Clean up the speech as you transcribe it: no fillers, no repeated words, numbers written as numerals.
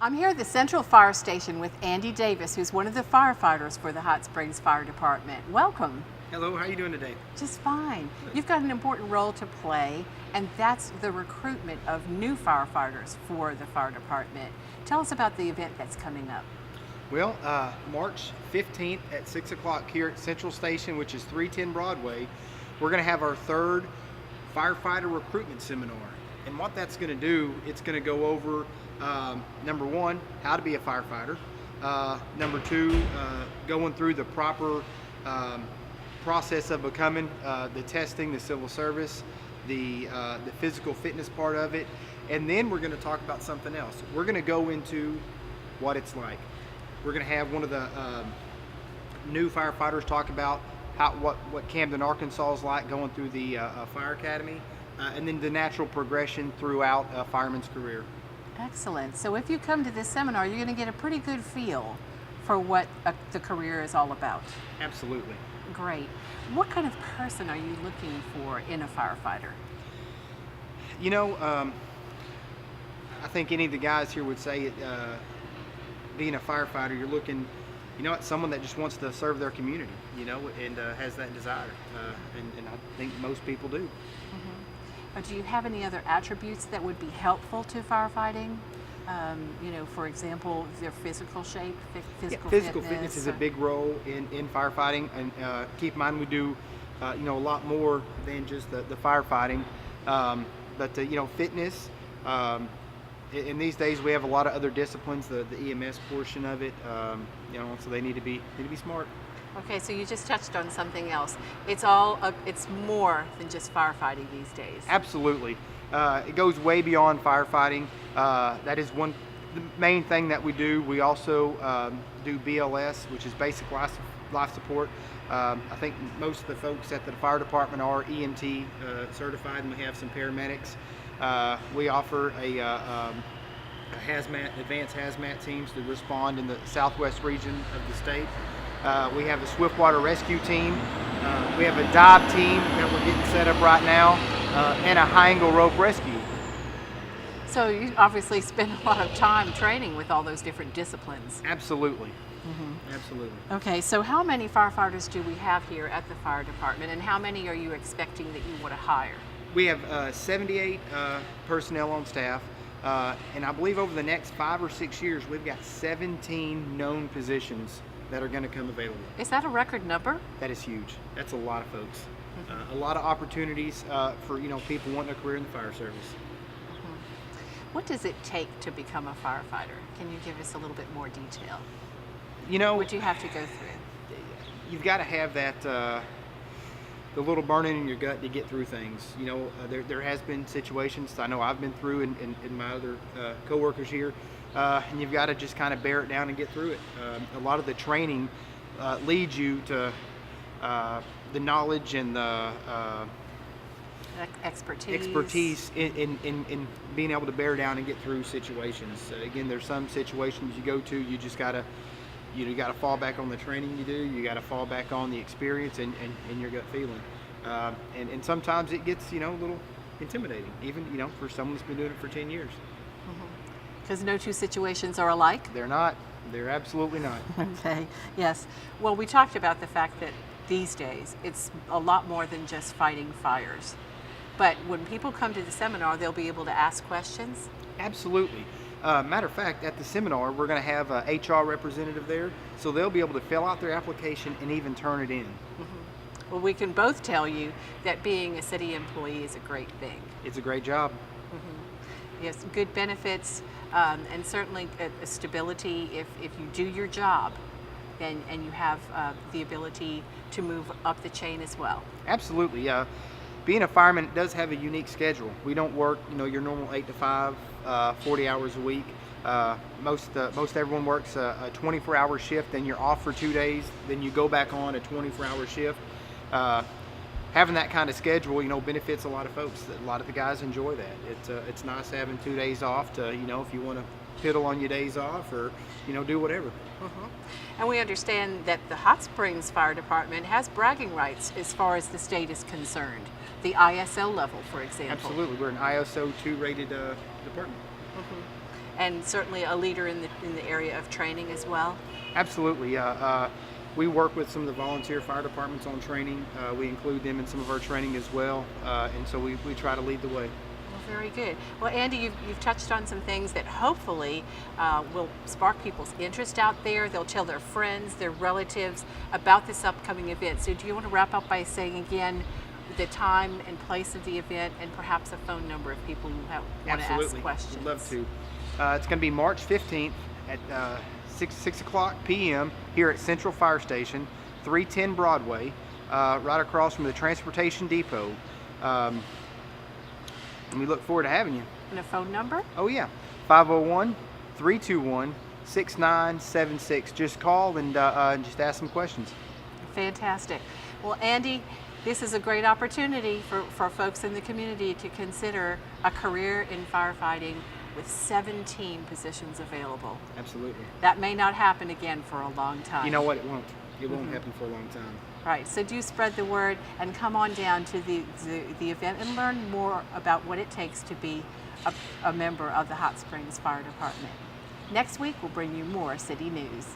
I'm here at the Central Fire Station with Andy Davis, who's one of the firefighters for the Hot Springs Fire Department. Welcome. Hello, how are you doing today? Just fine. Good. You've got an important role to play, and that's the recruitment of new firefighters for the fire department. Tell us about the event that's coming up. Well, March 15th at 6 o'clock here at Central Station, which is 310 Broadway, we're going to have our third firefighter recruitment seminar. And what that's going to do, it's going to go over, number one, how to be a firefighter. Number two, going through the proper process of becoming the testing, the civil service, the physical fitness part of it. And then we're going to talk about something else. We're going to go into what it's like. We're going to have one of the new firefighters talk about what Camden, Arkansas is like going through the fire academy, and then the natural progression throughout a fireman's career. Excellent. So if you come to this seminar, you're going to get a pretty good feel for what the career is all about. Absolutely. Great. What kind of person are you looking for in a firefighter? You know, I think any of the guys here would say being a firefighter, you're looking, at someone that just wants to serve their community, and has that desire. And I think most people do. Do you have any other attributes that would be helpful to firefighting? For example, their physical shape, Physical fitness is a big role in firefighting, and keep in mind we do, a lot more than just the firefighting, but fitness. In these days, we have a lot of other disciplines, the EMS portion of it, so they need to be smart. Okay, so you just touched on something else. It's more than just firefighting these days. Absolutely. It goes way beyond firefighting. That is the main thing that we do. We also do BLS, which is basic life support. I think most of the folks at the fire department are EMT certified, and we have some paramedics. We offer a advanced hazmat teams to respond in the southwest region of the state. We have a swiftwater rescue team. We have a dive team that we're getting set up right now, and a high angle rope rescue. So you obviously spend a lot of time training with all those different disciplines. Absolutely. Absolutely. Okay, so how many firefighters do we have here at the fire department, and how many are you expecting that you want to hire? We have 78 personnel on staff, and I believe over the next 5 or 6 years, we've got 17 known positions that are going to come available. Is that a record number? That is huge. That's a lot of folks. A lot of opportunities for people wanting a career in the fire service. What does it take to become a firefighter? Can you give us a little bit more detail? What do you have to go through? You've got to have that the little burning in your gut to get through things. There has been situations I know I've been through, and my other coworkers here, and you've got to just kind of bear it down and get through it. A lot of the training leads you to the knowledge and the expertise in being able to bear down and get through situations. Again, there's some situations you go to, you just gotta fall back on the training you do. You gotta fall back on the experience and your gut feeling. And sometimes it gets a little intimidating, even for someone that's been doing it for 10 years. Because no two situations are alike? They're not. They're absolutely not. Okay, yes. Well, we talked about the fact that these days it's a lot more than just fighting fires. But when people come to the seminar, they'll be able to ask questions? Absolutely. Matter of fact, at the seminar, we're going to have an HR representative there, so they'll be able to fill out their application and even turn it in. Well, we can both tell you that being a city employee is a great thing. It's a great job. Yes, good benefits, and certainly a stability if you do your job, and you have the ability to move up the chain as well. Absolutely. Being a fireman does have a unique schedule. We don't work, your normal 8 to 5, 40 hours a week. Most everyone works a 24-hour shift, then you're off for 2 days, then you go back on a 24-hour shift. Having that kind of schedule, benefits a lot of folks. A lot of the guys enjoy that. It's nice having 2 days off to, if you want to piddle on your days off or, do whatever. And we understand that the Hot Springs Fire Department has bragging rights as far as the state is concerned. The ISO level, for example. Absolutely. We're an ISO 2 rated department. and certainly a leader in the area of training as well. Absolutely. We work with some of the volunteer fire departments on training. We include them in some of our training as well, and so we try to lead the way. Well, very good. Well, Andy, you've touched on some things that hopefully will spark people's interest out there. They'll tell their friends, their relatives about this upcoming event. So do you want to wrap up by saying again the time and place of the event and perhaps a phone number of people who want to ask questions? Absolutely. Would love to. It's going to be March 15th at 6 o'clock p.m. here at Central Fire Station, 310 Broadway, right across from the Transportation Depot. And we look forward to having you. And a phone number? Oh, yeah. 501-321-6976. Just call and just ask some questions. Fantastic. Well, Andy, this is a great opportunity for folks in the community to consider a career in firefighting with 17 positions available. Absolutely. That may not happen again for a long time. You know what? It won't. It won't happen for a long time. Right, so do spread the word and come on down to the event and learn more about what it takes to be a member of the Hot Springs Fire Department. Next week, we'll bring you more city news.